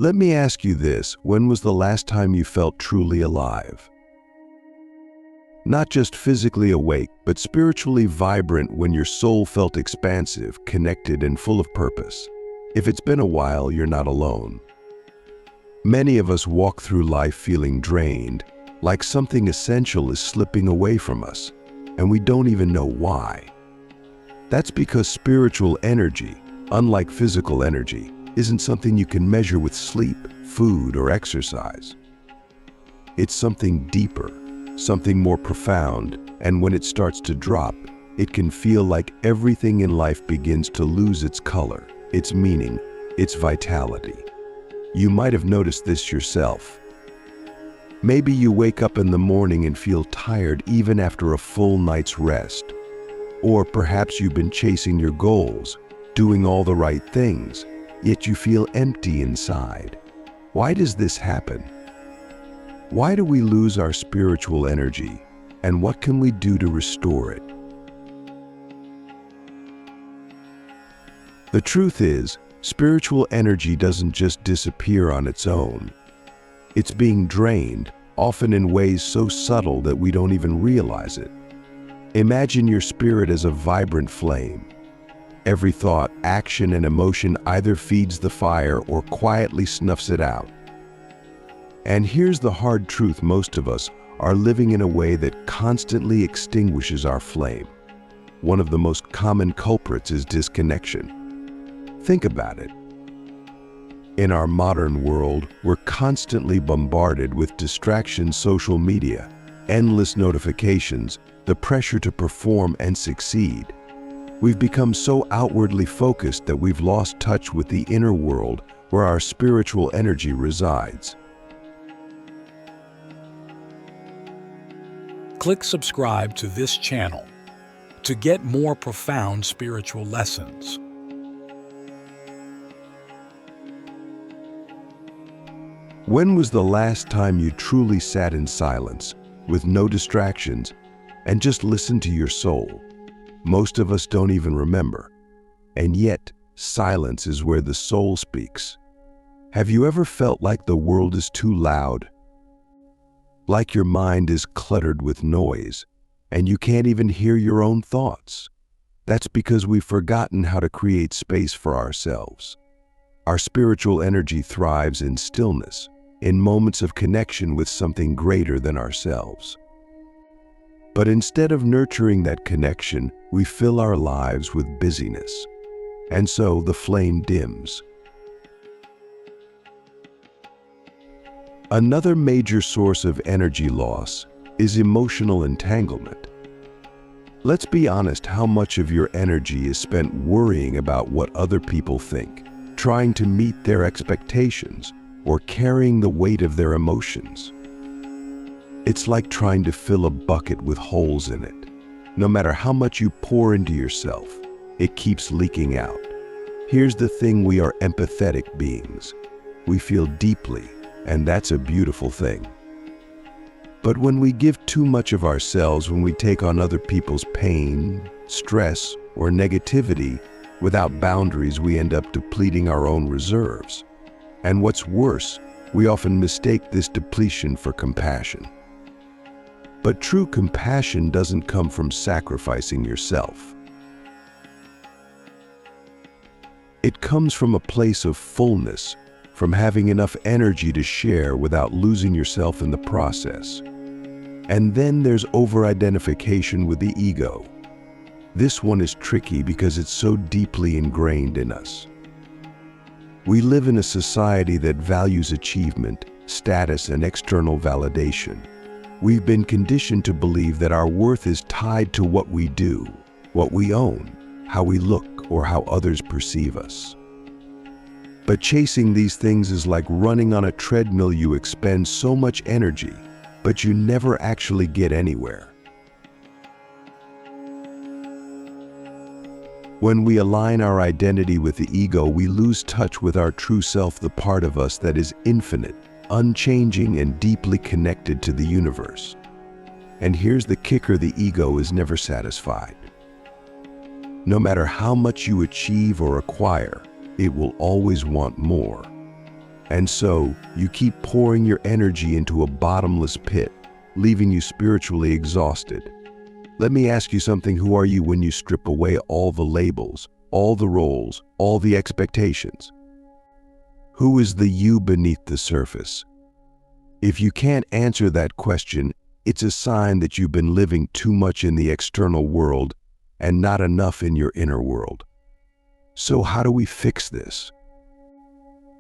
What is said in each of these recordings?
Let me ask you this: when was the last time you felt truly alive? Not just physically awake, but spiritually vibrant, when your soul felt expansive, connected, and full of purpose. If it's been a while, you're not alone. Many of us walk through life feeling drained, like something essential is slipping away from us, and we don't even know why. That's because spiritual energy, unlike physical energy, isn't something you can measure with sleep, food, or exercise. It's something deeper, something more profound, and when it starts to drop, it can feel like everything in life begins to lose its color, its meaning, its vitality. You might have noticed this yourself. Maybe you wake up in the morning and feel tired even after a full night's rest. Or perhaps you've been chasing your goals, doing all the right things, yet you feel empty inside. Why does this happen? Why do we lose our spiritual energy, and what can we do to restore it? The truth is, spiritual energy doesn't just disappear on its own. It's being drained, often in ways so subtle that we don't even realize it. Imagine your spirit as a vibrant flame. Every thought, action, and emotion either feeds the fire or quietly snuffs it out. And here's the hard truth: most of us are living in a way that constantly extinguishes our flame. One of the most common culprits is disconnection. Think about it. In our modern world, we're constantly bombarded with distractions, social media, endless notifications, the pressure to perform and succeed. We've become so outwardly focused that we've lost touch with the inner world where our spiritual energy resides. Click subscribe to this channel to get more profound spiritual lessons. When was the last time you truly sat in silence, with no distractions, and just listened to your soul? Most of us don't even remember. And yet, silence is where the soul speaks. Have you ever felt like the world is too loud? Like your mind is cluttered with noise, and you can't even hear your own thoughts? That's because we've forgotten how to create space for ourselves. Our spiritual energy thrives in stillness, in moments of connection with something greater than ourselves. But instead of nurturing that connection, we fill our lives with busyness, and so the flame dims. Another major source of energy loss is emotional entanglement. Let's be honest: how much of your energy is spent worrying about what other people think, trying to meet their expectations, or carrying the weight of their emotions? It's like trying to fill a bucket with holes in it. No matter how much you pour into yourself, it keeps leaking out. Here's the thing: we are empathetic beings. We feel deeply, and that's a beautiful thing. But when we give too much of ourselves, when we take on other people's pain, stress, or negativity without boundaries, we end up depleting our own reserves. And what's worse, we often mistake this depletion for compassion. But true compassion doesn't come from sacrificing yourself. It comes from a place of fullness, from having enough energy to share without losing yourself in the process. And then there's over-identification with the ego. This one is tricky because it's so deeply ingrained in us. We live in a society that values achievement, status, and external validation. We've been conditioned to believe that our worth is tied to what we do, what we own, how we look, or how others perceive us. But chasing these things is like running on a treadmill. You expend so much energy, but you never actually get anywhere. When we align our identity with the ego, we lose touch with our true self, the part of us that is infinite, unchanging, and deeply connected to the universe. And here's the kicker: the ego is never satisfied. No matter how much you achieve or acquire, it will always want more. And so, you keep pouring your energy into a bottomless pit, leaving you spiritually exhausted. Let me ask you something. Who are you when you strip away all the labels, all the roles, all the expectations? Who is the you beneath the surface? If you can't answer that question, it's a sign that you've been living too much in the external world and not enough in your inner world. So how do we fix this?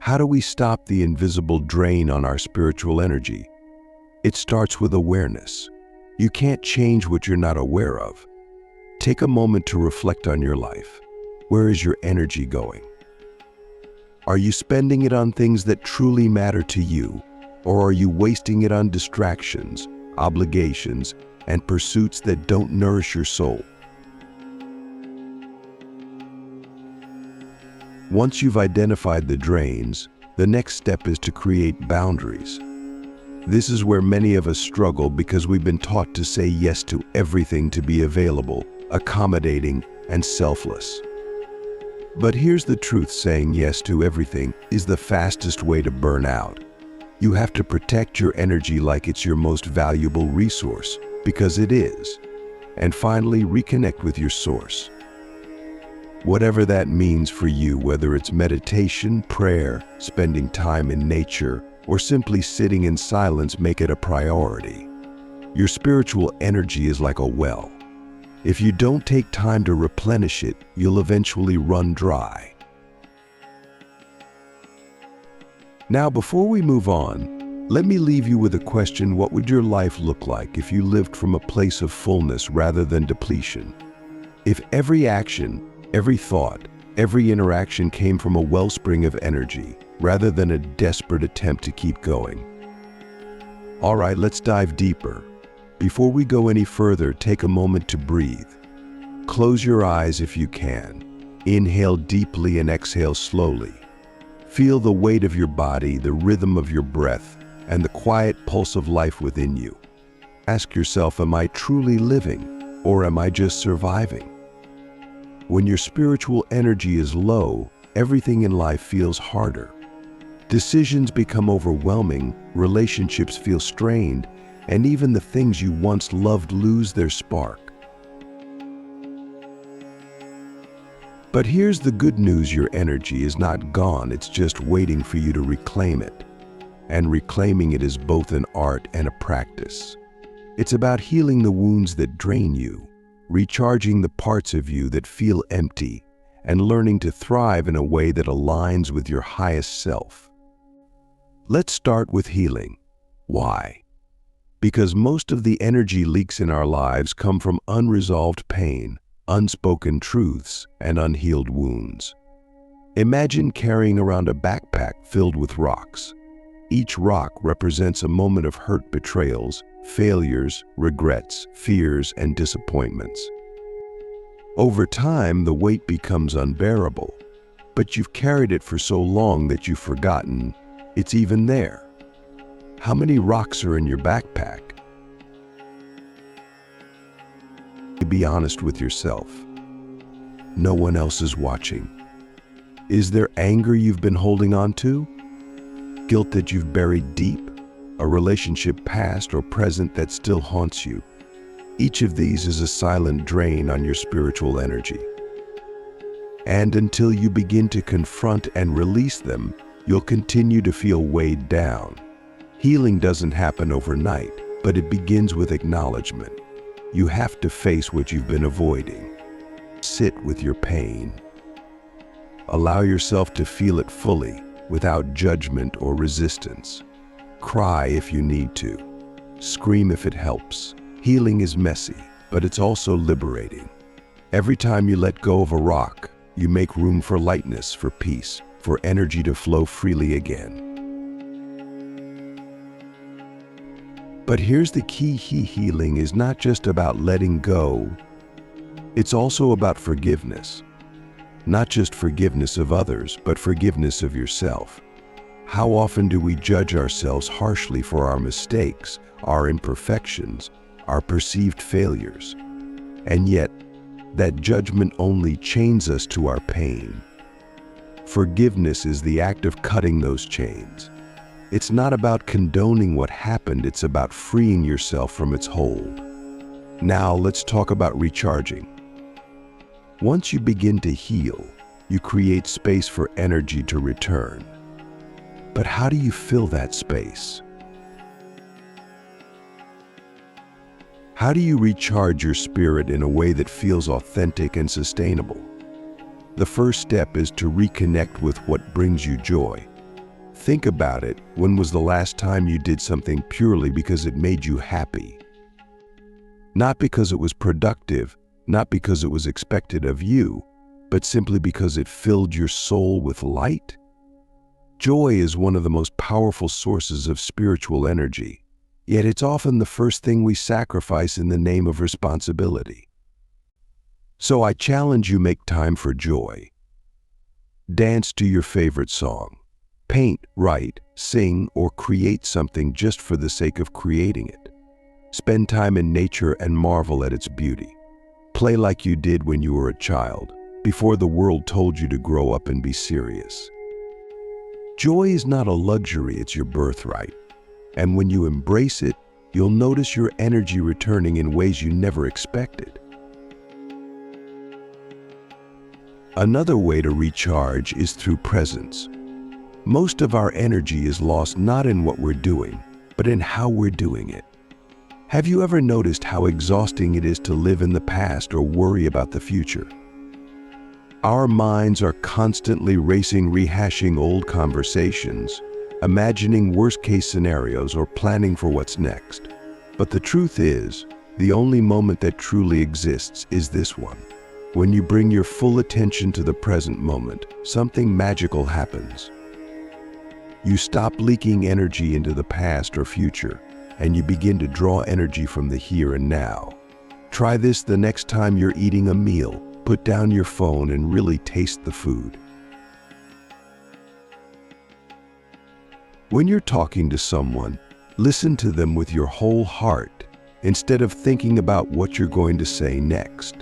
How do we stop the invisible drain on our spiritual energy? It starts with awareness. You can't change what you're not aware of. Take a moment to reflect on your life. Where is your energy going? Are you spending it on things that truly matter to you, or are you wasting it on distractions, obligations, and pursuits that don't nourish your soul? Once you've identified the drains, the next step is to create boundaries. This is where many of us struggle because we've been taught to say yes to everything, to be available, accommodating, and selfless. But here's the truth: saying yes to everything is the fastest way to burn out. You have to protect your energy like it's your most valuable resource, because it is. And finally, reconnect with your source. Whatever that means for you, whether it's meditation, prayer, spending time in nature, or simply sitting in silence, make it a priority. Your spiritual energy is like a well. If you don't take time to replenish it, you'll eventually run dry. Now, before we move on, let me leave you with a question. What would your life look like if you lived from a place of fullness rather than depletion? If every action, every thought, every interaction came from a wellspring of energy, rather than a desperate attempt to keep going. All right, let's dive deeper. Before we go any further, take a moment to breathe. Close your eyes if you can. Inhale deeply and exhale slowly. Feel the weight of your body, the rhythm of your breath, and the quiet pulse of life within you. Ask yourself, am I truly living, or am I just surviving? When your spiritual energy is low, everything in life feels harder. Decisions become overwhelming, relationships feel strained, and even the things you once loved lose their spark. But here's the good news: your energy is not gone, it's just waiting for you to reclaim it. And reclaiming it is both an art and a practice. It's about healing the wounds that drain you, recharging the parts of you that feel empty, and learning to thrive in a way that aligns with your highest self. Let's start with healing. Why? Because most of the energy leaks in our lives come from unresolved pain, unspoken truths, and unhealed wounds. Imagine carrying around a backpack filled with rocks. Each rock represents a moment of hurt, betrayals, failures, regrets, fears, and disappointments. Over time, the weight becomes unbearable, but you've carried it for so long that you've forgotten it's even there. How many rocks are in your backpack? Be honest with yourself. No one else is watching. Is there anger you've been holding on to? Guilt that you've buried deep? A relationship past or present that still haunts you? Each of these is a silent drain on your spiritual energy. And until you begin to confront and release them, you'll continue to feel weighed down. Healing doesn't happen overnight, but it begins with acknowledgement. You have to face what you've been avoiding. Sit with your pain. Allow yourself to feel it fully, without judgment or resistance. Cry if you need to. Scream if it helps. Healing is messy, but it's also liberating. Every time you let go of a rock, you make room for lightness, for peace, for energy to flow freely again. But here's the key: healing is not just about letting go. It's also about forgiveness. Not just forgiveness of others, but forgiveness of yourself. How often do we judge ourselves harshly for our mistakes, our imperfections, our perceived failures? And yet, that judgment only chains us to our pain. Forgiveness is the act of cutting those chains. It's not about condoning what happened, it's about freeing yourself from its hold. Now let's talk about recharging. Once you begin to heal, you create space for energy to return. But how do you fill that space? How do you recharge your spirit in a way that feels authentic and sustainable? The first step is to reconnect with what brings you joy. Think about it. When was the last time you did something purely because it made you happy? Not because it was productive, not because it was expected of you, but simply because it filled your soul with light? Joy is one of the most powerful sources of spiritual energy, yet it's often the first thing we sacrifice in the name of responsibility. So I challenge you, make time for joy. Dance to your favorite song. Paint, write, sing, or create something just for the sake of creating it. Spend time in nature and marvel at its beauty. Play like you did when you were a child, before the world told you to grow up and be serious. Joy is not a luxury, it's your birthright. And when you embrace it, you'll notice your energy returning in ways you never expected. Another way to recharge is through presence. Most of our energy is lost not in what we're doing, but in how we're doing it. Have you ever noticed how exhausting it is to live in the past or worry about the future? Our minds are constantly racing, rehashing old conversations, imagining worst-case scenarios or planning for what's next. But the truth is, the only moment that truly exists is this one. When you bring your full attention to the present moment, something magical happens. You stop leaking energy into the past or future, and you begin to draw energy from the here and now. Try this the next time you're eating a meal. Put down your phone and really taste the food. When you're talking to someone, listen to them with your whole heart instead of thinking about what you're going to say next.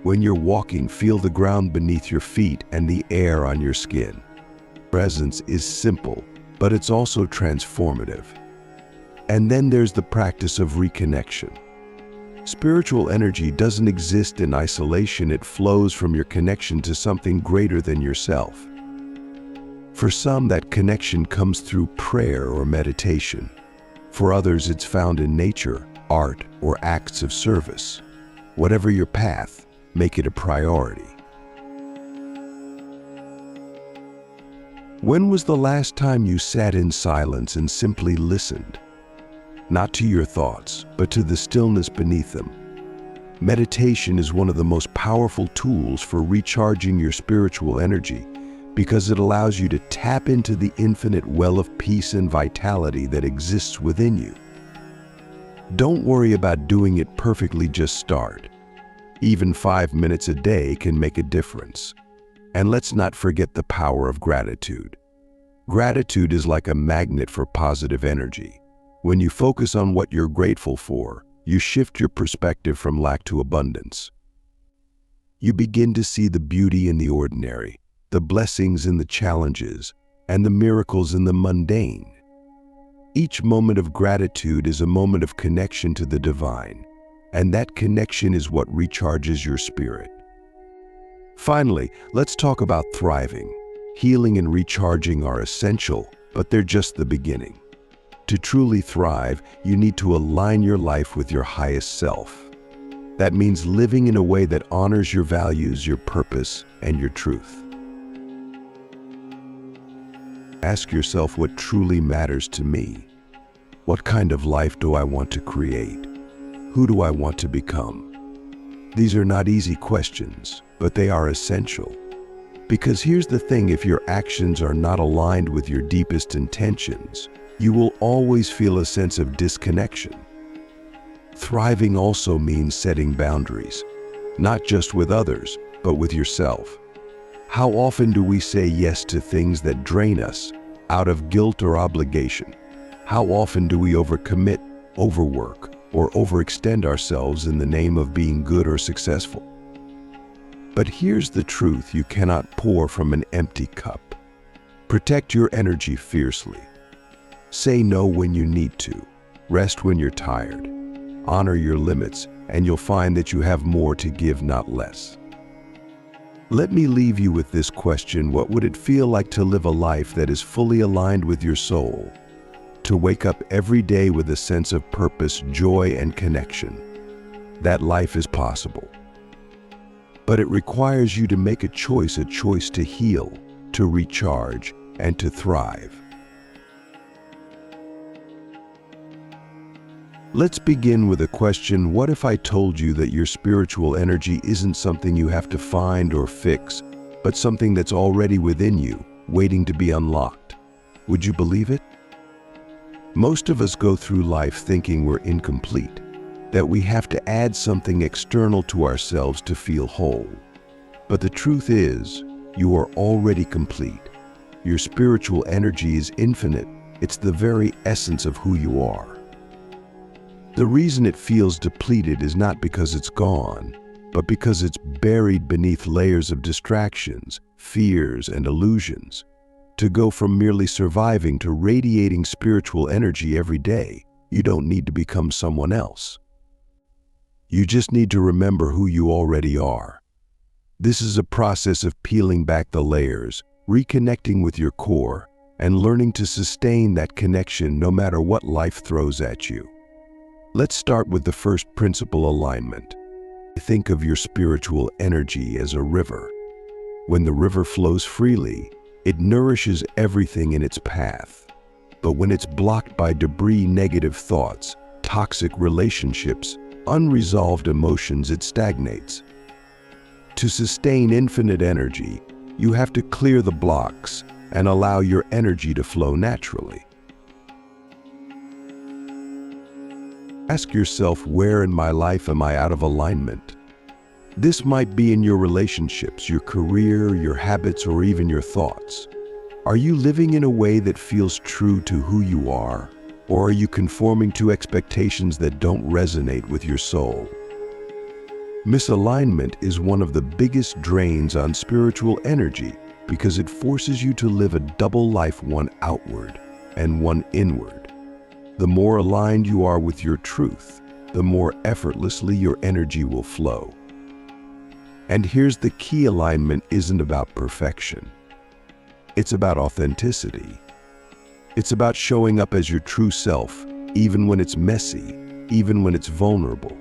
When you're walking, feel the ground beneath your feet and the air on your skin. Presence is simple, but it's also transformative. And then there's the practice of reconnection. Spiritual energy doesn't exist in isolation, it flows from your connection to something greater than yourself. For some, that connection comes through prayer or meditation. For others, it's found in nature, art, or acts of service. Whatever your path, make it a priority. When was the last time you sat in silence and simply listened? Not to your thoughts, but to the stillness beneath them. Meditation is one of the most powerful tools for recharging your spiritual energy because it allows you to tap into the infinite well of peace and vitality that exists within you. Don't worry about doing it perfectly, just start. Even 5 minutes a day can make a difference. And let's not forget the power of gratitude. Gratitude is like a magnet for positive energy. When you focus on what you're grateful for, you shift your perspective from lack to abundance. You begin to see the beauty in the ordinary, the blessings in the challenges, and the miracles in the mundane. Each moment of gratitude is a moment of connection to the divine, and that connection is what recharges your spirit. Finally, let's talk about thriving. Healing and recharging are essential, but they're just the beginning. To truly thrive, you need to align your life with your highest self. That means living in a way that honors your values, your purpose, and your truth. Ask yourself what truly matters to me. What kind of life do I want to create? Who do I want to become? These are not easy questions, but they are essential. Because here's the thing, if your actions are not aligned with your deepest intentions, you will always feel a sense of disconnection. Thriving also means setting boundaries, not just with others, but with yourself. How often do we say yes to things that drain us out of guilt or obligation? How often do we overcommit, overwork, or overextend ourselves in the name of being good or successful? But here's the truth: you cannot pour from an empty cup. Protect your energy fiercely. Say no when you need to. Rest when you're tired. Honor your limits, and you'll find that you have more to give, not less. Let me leave you with this question: what would it feel like to live a life that is fully aligned with your soul? To wake up every day with a sense of purpose, joy, and connection. That life is possible. But it requires you to make a choice to heal, to recharge, and to thrive. Let's begin with a question. What if I told you that your spiritual energy isn't something you have to find or fix, but something that's already within you, waiting to be unlocked? Would you believe it? Most of us go through life thinking we're incomplete, that we have to add something external to ourselves to feel whole. But the truth is, you are already complete. Your spiritual energy is infinite. It's the very essence of who you are. The reason it feels depleted is not because it's gone, but because it's buried beneath layers of distractions, fears, and illusions. To go from merely surviving to radiating spiritual energy every day, you don't need to become someone else. You just need to remember who you already are. This is a process of peeling back the layers, reconnecting with your core, and learning to sustain that connection no matter what life throws at you. Let's start with the first principle: alignment. Think of your spiritual energy as a river. When the river flows freely, it nourishes everything in its path. But when it's blocked by debris, negative thoughts, toxic relationships, unresolved emotions, it stagnates. To sustain infinite energy, you have to clear the blocks and allow your energy to flow naturally. Ask yourself, where in my life am I out of alignment? This might be in your relationships, your career, your habits, or even your thoughts. Are you living in a way that feels true to who you are, or are you conforming to expectations that don't resonate with your soul? Misalignment is one of the biggest drains on spiritual energy because it forces you to live a double life, one outward and one inward. The more aligned you are with your truth, the more effortlessly your energy will flow. And here's the key: alignment isn't about perfection. It's about authenticity. It's about showing up as your true self, even when it's messy, even when it's vulnerable.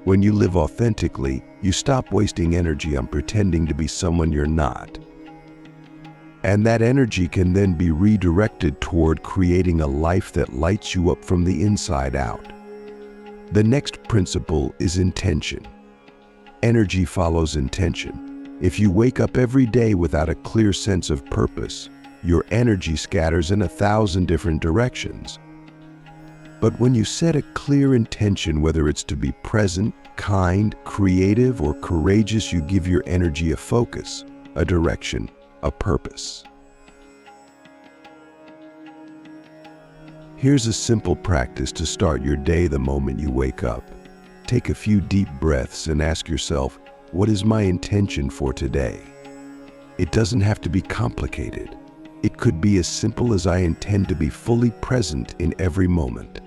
When you live authentically, you stop wasting energy on pretending to be someone you're not. And that energy can then be redirected toward creating a life that lights you up from the inside out. The next principle is intention. Energy follows intention. If you wake up every day without a clear sense of purpose, your energy scatters in 1,000 different directions. But when you set a clear intention, whether it's to be present, kind, creative, or courageous, you give your energy a focus, a direction, a purpose. Here's a simple practice to start your day the moment you wake up. Take a few deep breaths and ask yourself, what is my intention for today? It doesn't have to be complicated. It could be as simple as: I intend to be fully present in every moment.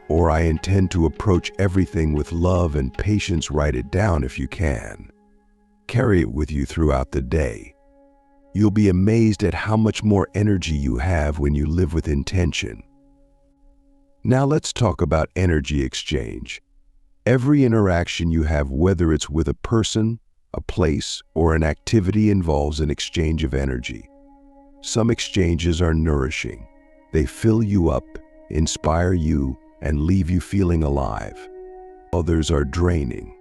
Or I intend to approach everything with love and patience. Write it down if you can. Carry it with you throughout the day. You'll be amazed at how much more energy you have when you live with intention. Now let's talk about energy exchange. Every interaction you have, whether it's with a person, a place, or an activity, involves an exchange of energy. Some exchanges are nourishing. They fill you up, inspire you, and leave you feeling alive. Others are draining.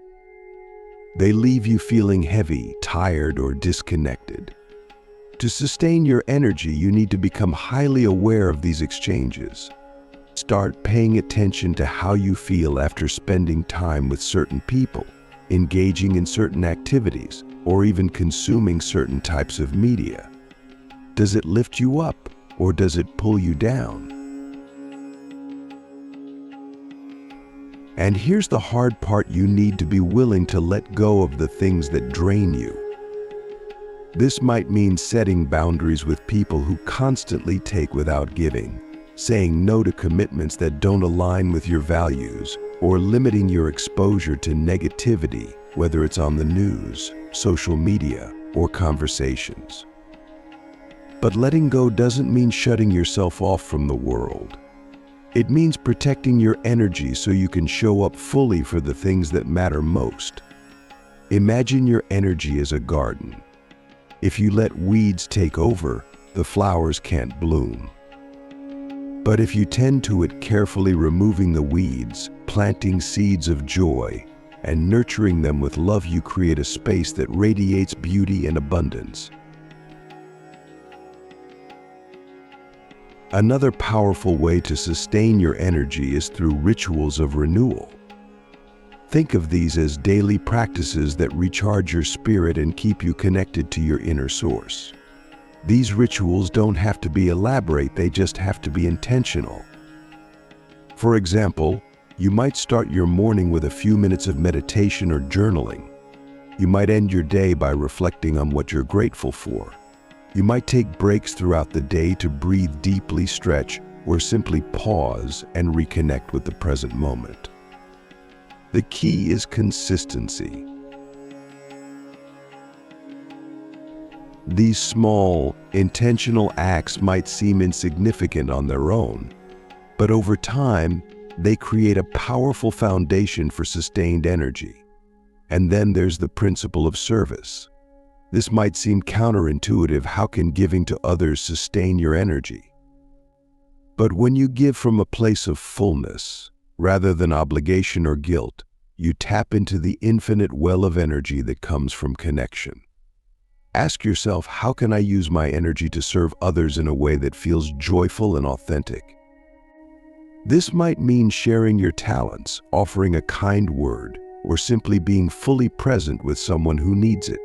They leave you feeling heavy, tired, or disconnected. To sustain your energy, you need to become highly aware of these exchanges. Start paying attention to how you feel after spending time with certain people, engaging in certain activities, or even consuming certain types of media. Does it lift you up, or does it pull you down? And here's the hard part: you need to be willing to let go of the things that drain you. This might mean setting boundaries with people who constantly take without giving, saying no to commitments that don't align with your values, or limiting your exposure to negativity, whether it's on the news, social media, or conversations. But letting go doesn't mean shutting yourself off from the world. It means protecting your energy so you can show up fully for the things that matter most. Imagine your energy as a garden. If you let weeds take over, the flowers can't bloom. But if you tend to it, carefully removing the weeds, planting seeds of joy, and nurturing them with love, you create a space that radiates beauty and abundance. Another powerful way to sustain your energy is through rituals of renewal. Think of these as daily practices that recharge your spirit and keep you connected to your inner source. These rituals don't have to be elaborate, they just have to be intentional. For example, you might start your morning with a few minutes of meditation or journaling. You might end your day by reflecting on what you're grateful for. You might take breaks throughout the day to breathe deeply, stretch, or simply pause and reconnect with the present moment. The key is consistency. These small, intentional acts might seem insignificant on their own, but over time, they create a powerful foundation for sustained energy. And then there's the principle of service. This might seem counterintuitive. How can giving to others sustain your energy? But when you give from a place of fullness, rather than obligation or guilt, you tap into the infinite well of energy that comes from connection. Ask yourself, how can I use my energy to serve others in a way that feels joyful and authentic? This might mean sharing your talents, offering a kind word, or simply being fully present with someone who needs it.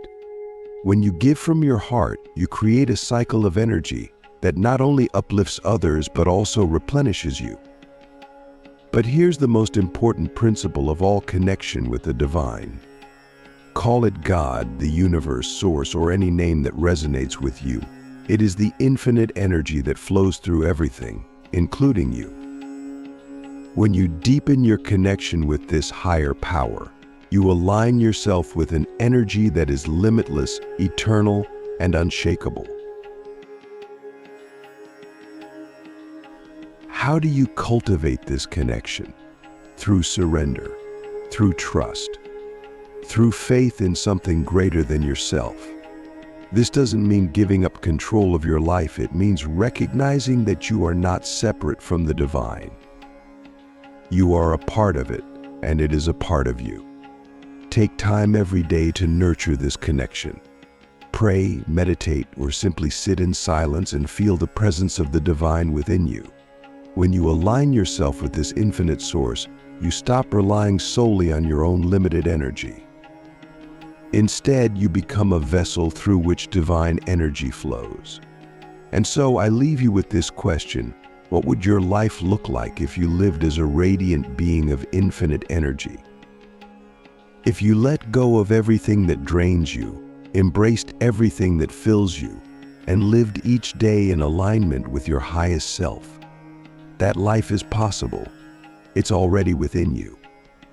When you give from your heart, you create a cycle of energy that not only uplifts others but also replenishes you. But here's the most important principle of all connection with the divine. Call it God, the universe, source, or any name that resonates with you. It is the infinite energy that flows through everything, including you. When you deepen your connection with this higher power, you align yourself with an energy that is limitless, eternal, and unshakable. How do you cultivate this connection? Through surrender, through trust, through faith in something greater than yourself. This doesn't mean giving up control of your life. It means recognizing that you are not separate from the divine. You are a part of it, and it is a part of you. Take time every day to nurture this connection. Pray, meditate, or simply sit in silence and feel the presence of the divine within you. When you align yourself with this infinite source, you stop relying solely on your own limited energy. Instead, you become a vessel through which divine energy flows. And so I leave you with this question: what would your life look like if you lived as a radiant being of infinite energy? If you let go of everything that drains you, embraced everything that fills you, and lived each day in alignment with your highest self, that life is possible. It's already within you.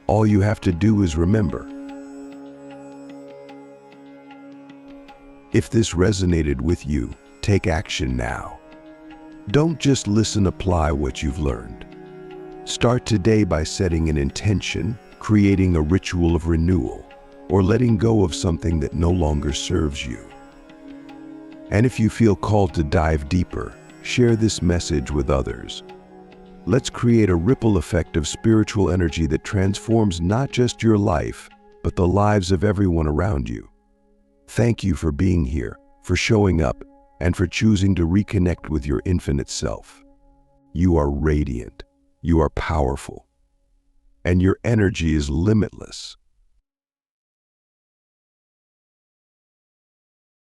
All you have to do is remember. If this resonated with you, take action now. Don't just listen, apply what you've learned. Start today by setting an intention, creating a ritual of renewal, or letting go of something that no longer serves you. And if you feel called to dive deeper, share this message with others. Let's create a ripple effect of spiritual energy that transforms not just your life, but the lives of everyone around you. Thank you for being here, for showing up, and for choosing to reconnect with your infinite self. You are radiant, you are powerful, and your energy is limitless.